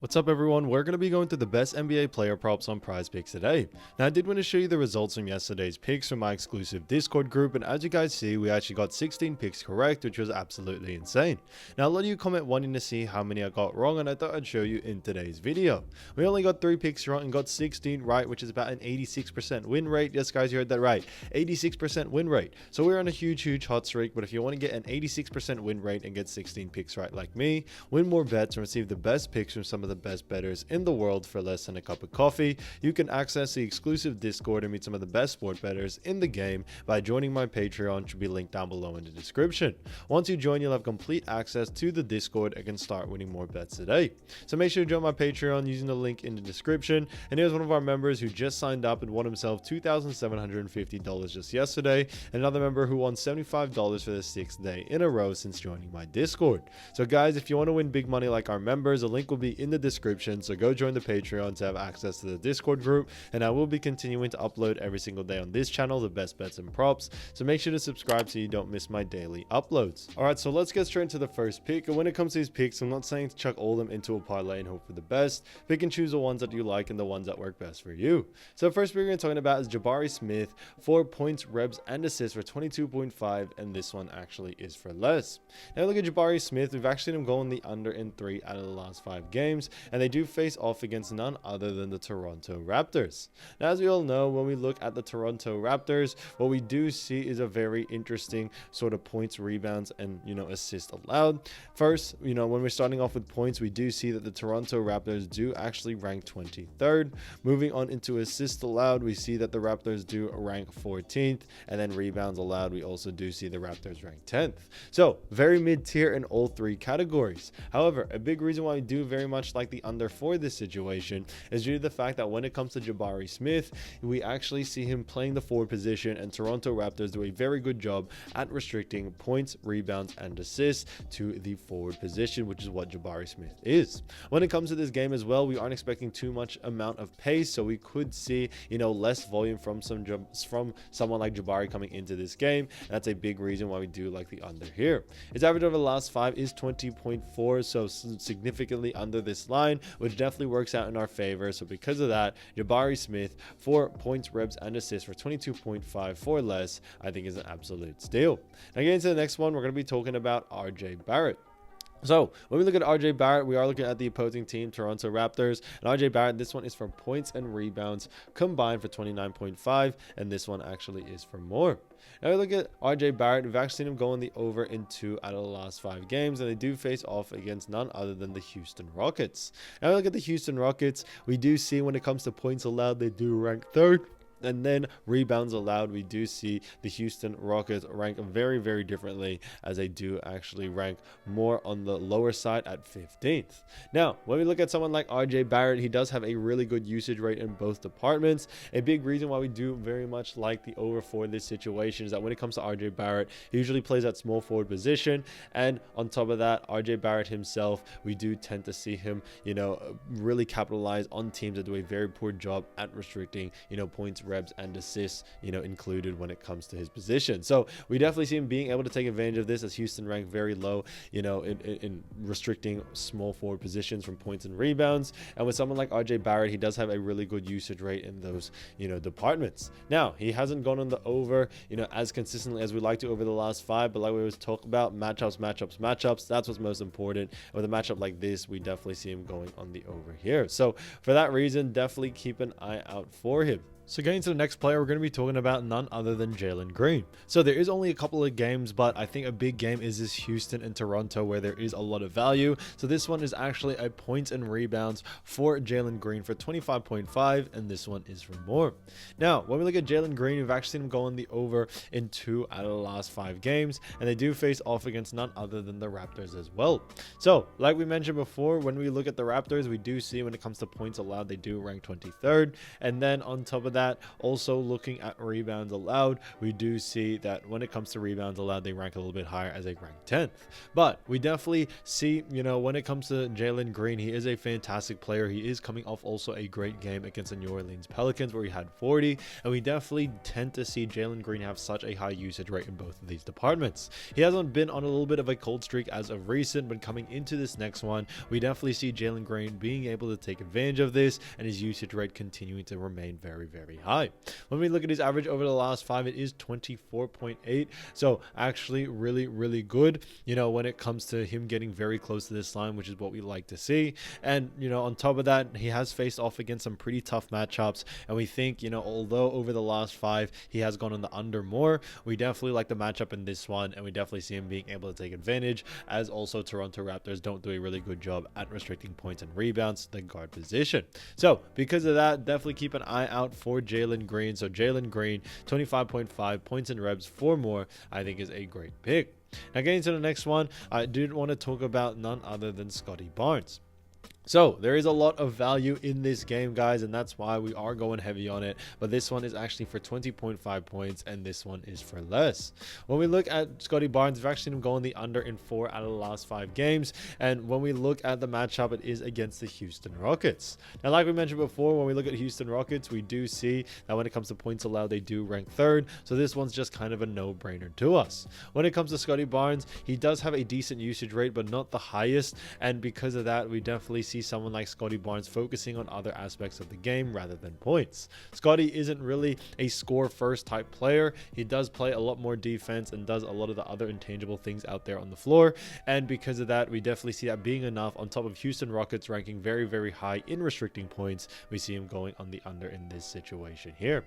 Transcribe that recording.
What's up everyone, we're going to be going through the best NBA player props on Prizepicks today. Now I did want to show you the results from yesterday's picks from my exclusive Discord group, and as you guys see, we actually got 16 picks correct, which was absolutely insane. Now a lot of you comment wanting to see how many I got wrong, and I thought I'd show you in today's video. We only got 3 picks wrong and got 16 right, which is about an 86% win rate. Yes guys, you heard that right, 86% win rate. So we're on a huge hot streak, but if you want to get an 86% win rate and get 16 picks right like me, win more bets and receive the best picks from some of the best bettors in the world for less than a cup of coffee, you can access the exclusive Discord and meet some of the best sport bettors in the game by joining my Patreon, which will be linked down below in the description. Once you join, you'll have complete access to the Discord and can start winning more bets today. So make sure to join my Patreon using the link in the description. And here's one of our members who just signed up and won himself $2,750 just yesterday, and another member who won $75 for the 6th day in a row since joining my Discord. So guys, if you want to win big money like our members, the link will be in the description, so go join the Patreon to have access to the Discord group, and I will be continuing to upload every single day on this channel the best bets and props, so make sure to subscribe so you don't miss my daily uploads. Alright, so let's get straight into the first pick. And when it comes to these picks, I'm not saying to chuck all of them into a parlay and hope for the best. Pick and choose the ones that you like and the ones that work best for you. So the first pick we're going to talk about is Jabari Smith for points, rebs, and assists for 22.5, and this one actually is for less. Now look at Jabari Smith. We've actually seen him going the under in 3 out of the last 5 games, and they do face off against none other than the Toronto Raptors. Now, as we all know, when we look at the Toronto Raptors, what we do see is a very interesting sort of points, rebounds, and assists allowed. First, when we're starting off with points, we do see that the Toronto Raptors do actually rank 23rd. Moving on into assists allowed, we see that the Raptors do rank 14th, and then rebounds allowed, we also do see the Raptors rank 10th. So very mid-tier in all 3 categories. However, a big reason why we do very much like the under for this situation is due to the fact that when it comes to Jabari Smith, we actually see him playing the forward position, and Toronto Raptors do a very good job at restricting points, rebounds, and assists to the forward position, which is what Jabari Smith is. When it comes to this game as well, we aren't expecting too much amount of pace, so we could see less volume from someone like Jabari coming into this game, and that's a big reason why we do like the under here. His average over the last 5 is 20.4, so significantly under this line, which definitely works out in our favor. So because of that, Jabari Smith for points, rebs, and assists for 22.5 for less, I think is an absolute steal. Now getting to the next one, we're going to be talking about RJ Barrett. So when we look at RJ Barrett, we are looking at the opposing team, Toronto Raptors, and RJ Barrett, this one is for points and rebounds combined for 29.5, and this one actually is for more. Now we look at RJ Barrett. We've actually seen him go on the over in 2 out of the last 5 games, and they do face off against none other than the Houston Rockets. Now we look at the Houston Rockets. We do see when it comes to points allowed, they do rank 3rd. And then rebounds allowed, we do see the Houston Rockets rank very differently, as they do actually rank more on the lower side at 15th. Now, when we look at someone like RJ Barrett, he does have a really good usage rate in both departments. A big reason why we do very much like the over for this situation is that when it comes to RJ Barrett, he usually plays at small forward position, and on top of that, RJ Barrett himself, we do tend to see him, really capitalize on teams that do a very poor job at restricting, points, rebs, and assists, included when it comes to his position. So we definitely see him being able to take advantage of this, as Houston ranked very low, in restricting small forward positions from points and rebounds. And with someone like RJ Barrett, he does have a really good usage rate in those, departments. Now, he hasn't gone on the over, as consistently as we like to over the last 5, but like we always talk about, matchups, that's what's most important. With a matchup like this, we definitely see him going on the over here. So for that reason, definitely keep an eye out for him. So getting to the next player, we're going to be talking about none other than Jaylen Green. So there is only a couple of games, but I think a big game is this Houston and Toronto, where there is a lot of value. So this one is actually a points and rebounds for Jaylen Green for 25.5, and this one is for more. Now, when we look at Jaylen Green, we've actually seen him go on the over in 2 out of the last 5 games, and they do face off against none other than the Raptors as well. So like we mentioned before, when we look at the Raptors, we do see when it comes to points allowed, they do rank 23rd, and then on top of of that, also looking at rebounds allowed, we do see that when it comes to rebounds allowed, they rank a little bit higher as a ranked 10th. But we definitely see, when it comes to Jaylen Green, he is a fantastic player. He is coming off also a great game against the New Orleans Pelicans where he had 40, and we definitely tend to see Jaylen Green have such a high usage rate in both of these departments. He hasn't been on a little bit of a cold streak as of recent, but coming into this next one, we definitely see Jaylen Green being able to take advantage of this and his usage rate continuing to remain very, very high. When we look at his average over the last 5, it is 24.8. So actually really, really good, when it comes to him getting very close to this line, which is what we like to see. And, on top of that, he has faced off against some pretty tough matchups. And we think, although over the last 5, he has gone on the under more, we definitely like the matchup in this one. And we definitely see him being able to take advantage, as also Toronto Raptors don't do a really good job at restricting points and rebounds to the guard position. So because of that, definitely keep an eye out for Jaylen Green. So Jaylen Green, 25.5 points and rebs for more, I think is a great pick. Now getting to the next one, I did want to talk about none other than Scottie Barnes. So there is a lot of value in this game, guys, and that's why we are going heavy on it. But this one is actually for 20.5 points, and this one is for less. When we look at Scottie Barnes, we've actually seen him going the under in 4 out of the last 5 games. And when we look at the matchup, it is against the Houston Rockets. Now, like we mentioned before, when we look at Houston Rockets, we do see that when it comes to points allowed, they do rank 3rd. So this one's just kind of a no-brainer to us. When it comes to Scottie Barnes, he does have a decent usage rate, but not the highest. And because of that, we definitely see someone like Scottie Barnes focusing on other aspects of the game rather than points. Scottie isn't really a score first type player. He does play a lot more defense and does a lot of the other intangible things out there on the floor. And because of that, we definitely see that being enough. On top of Houston Rockets ranking very, very high in restricting points, we see him going on the under in this situation here.